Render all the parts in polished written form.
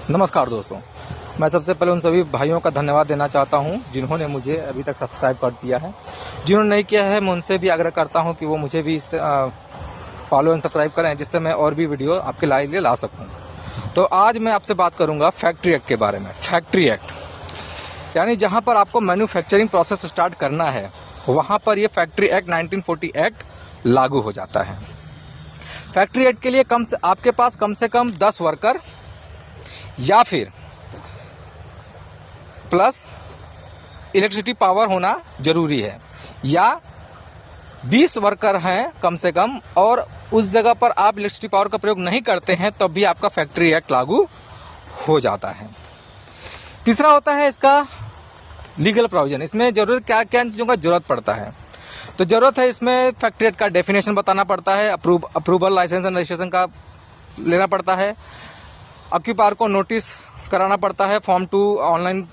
नमस्कार दोस्तों, मैं सबसे पहले उन सभी भाइयों का धन्यवाद देना चाहता हूं जिन्होंने मुझे अभी तक सब्सक्राइब कर दिया है। जिन्होंने नहीं किया है मैं उनसे भी आग्रह करता हूं कि वो मुझे भी फॉलो एंड सब्सक्राइब करें, जिससे मैं और भी वीडियो आपके लिए ला सकूं। तो आज मैं आपसे बात करूंगा फैक्ट्री एक्ट के बारे में। फैक्ट्री एक्ट यानी जहां पर आपको मैन्युफैक्चरिंग प्रोसेस स्टार्ट करना है वहां पर ये फैक्ट्री एक्ट 1940 एक्ट लागू हो जाता है। फैक्ट्री एक्ट के लिए आपके पास कम से कम 10 वर्कर या फिर प्लस इलेक्ट्रिसिटी पावर होना जरूरी है, या 20 वर्कर हैं कम से कम और उस जगह पर आप इलेक्ट्रिसिटी पावर का प्रयोग नहीं करते हैं तब भी आपका फैक्ट्री एक्ट लागू हो जाता है। तीसरा होता है इसका लीगल प्रोविजन। इसमें जरूरत क्या क्या चीज़ों का जरूरत पड़ता है, तो जरूरत है इसमें फैक्ट्री एक्ट का डेफिनेशन बताना पड़ता है, अप्रूवल लाइसेंस एंड रजिस्ट्रेशन का लेना पड़ता है, ऑक्यूपायर को नोटिस कराना पड़ता है, फॉर्म 2 ऑनलाइन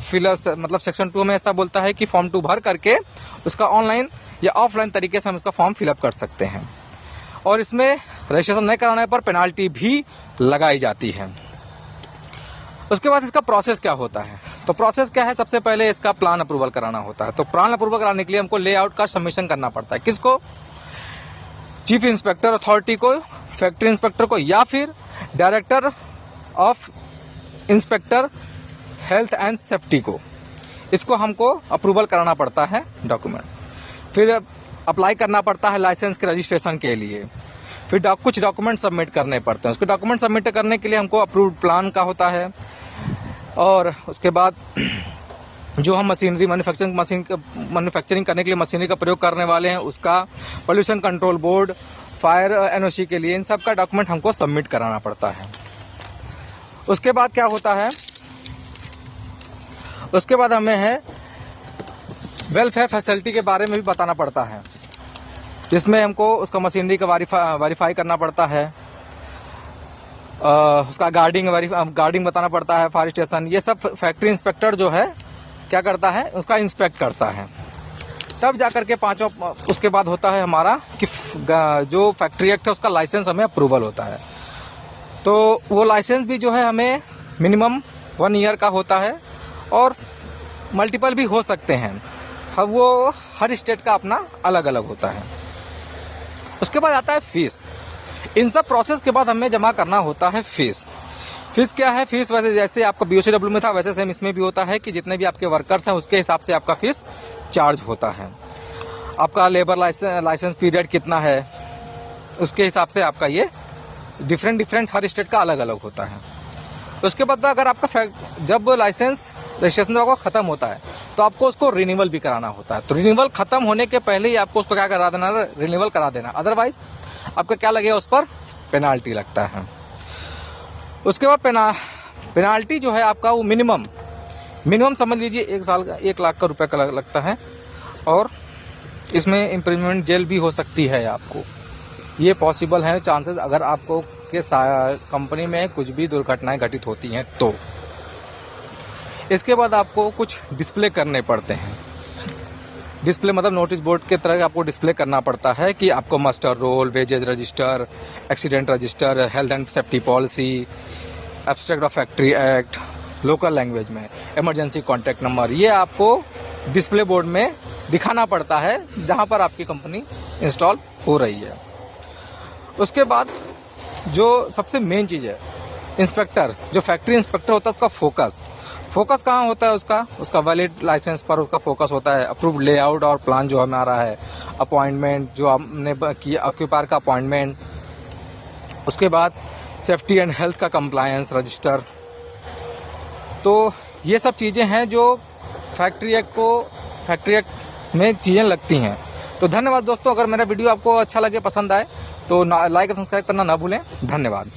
फिलर मतलब सेक्शन 2 में ऐसा बोलता है कि फॉर्म 2 भर करके उसका ऑनलाइन या ऑफलाइन तरीके से हम इसका फॉर्म फिलअप कर सकते हैं, और इसमें रजिस्ट्रेशन नहीं कराने पर पेनाल्टी भी लगाई जाती है। उसके बाद इसका प्रोसेस क्या होता है, तो प्रोसेस क्या है, सबसे पहले इसका प्लान अप्रूवल कराना होता है। तो प्लान अप्रूवल कराने के लिए हमको लेआउट का सबमिशन करना पड़ता है। किसको? चीफ इंस्पेक्टर अथॉरिटी को, फैक्ट्री इंस्पेक्टर को, या फिर director of inspector health and safety को। इसको हमको अप्रूवल कराना पड़ता है डॉक्यूमेंट। फिर अप्लाई करना पड़ता है लाइसेंस के रजिस्ट्रेशन के लिए। फिर कुछ डॉक्यूमेंट सबमिट करने पड़ते हैं। उसके डॉक्यूमेंट सबमिट करने के लिए हमको अप्रूव्ड प्लान का होता है, और उसके बाद जो हम मशीनरी मैन्युफैक्चरिंग करने के लिए मशीनरी का प्रयोग करने वाले हैं उसका, pollution control board, fire NOC के लिए, इन सब का डॉक्यूमेंट हमको सबमिट कराना पड़ता है। उसके बाद क्या होता है, उसके बाद हमें है वेलफेयर फैसिलिटी के बारे में भी बताना पड़ता है, जिसमें हमको उसका मशीनरी का वेरीफाई करना पड़ता है, उसका गार्डिंग बताना पड़ता है, फायर स्टेशन, ये सब फैक्ट्री इंस्पेक्टर जो है क्या करता है, उसका इंस्पेक्ट करता है। तब जाकर के पांचों, उसके बाद होता है हमारा कि जो फैक्ट्री एक्ट है उसका लाइसेंस हमें अप्रूवल होता है। तो वो लाइसेंस भी जो है हमें मिनिमम 1 ईयर का होता है और मल्टीपल भी हो सकते हैं। अब वो हर स्टेट का अपना अलग अलग होता है। उसके बाद आता है फीस। इन सब प्रोसेस के बाद हमें जमा करना होता है फीस। फीस क्या है? फीस वैसे जैसे आपका BOCW में था वैसे सेम इसमें भी होता है कि जितने भी आपके वर्कर्स हैं उसके हिसाब से आपका फीस चार्ज होता है। आपका लेबर लाइसेंस पीरियड कितना है उसके हिसाब से आपका ये डिफरेंट हर स्टेट का अलग अलग होता है। उसके बाद अगर आपका जब लाइसेंस रजिस्ट्रेशन आपका खत्म होता है तो आपको उसको रिन्यूअल भी कराना होता है। तो रिन्यूअल खत्म होने के पहले ही आपको उसको क्या करा देना, रिन्यूअल करा देना, अदरवाइज आपका क्या लगेगा, उस पर पेनाल्टी लगता है। उसके बाद पेनाल्टी जो है आपका वो मिनिमम समझ लीजिए 1 साल का 1 लाख का रुपये का लगता है, और इसमें इम्प्रिजमेंट जेल भी हो सकती है आपको। ये पॉसिबल है चांसेस अगर आपको के कंपनी में कुछ भी दुर्घटनाएं घटित होती हैं तो। इसके बाद आपको कुछ डिस्प्ले करने पड़ते हैं। डिस्प्ले मतलब नोटिस बोर्ड के तरह आपको डिस्प्ले करना पड़ता है कि आपको muster roll, wages register, accident register, health and safety policy, abstract of factory act, local language में इमरजेंसी कॉन्टैक्ट नंबर, ये आपको डिस्प्ले बोर्ड में दिखाना पड़ता है जहाँ पर आपकी कंपनी इंस्टॉल हो रही है। उसके बाद जो सबसे मेन चीज़ है, इंस्पेक्टर, जो फैक्ट्री इंस्पेक्टर होता है उसका फोकस कहाँ होता है, उसका वैलिड लाइसेंस पर उसका फोकस होता है। अप्रूव्ड लेआउट और प्लान जो हमें आ रहा है, अपॉइंटमेंट जो हमने किया, ऑक्यूपायर का अपॉइंटमेंट, उसके बाद सेफ्टी एंड हेल्थ का कंप्लायंस रजिस्टर। तो ये सब चीज़ें हैं जो फैक्ट्री एक्ट में चीज़ें लगती हैं। तो धन्यवाद दोस्तों, अगर मेरा वीडियो आपको अच्छा लगे, पसंद आए तो लाइक और सब्सक्राइब करना ना भूलें। धन्यवाद।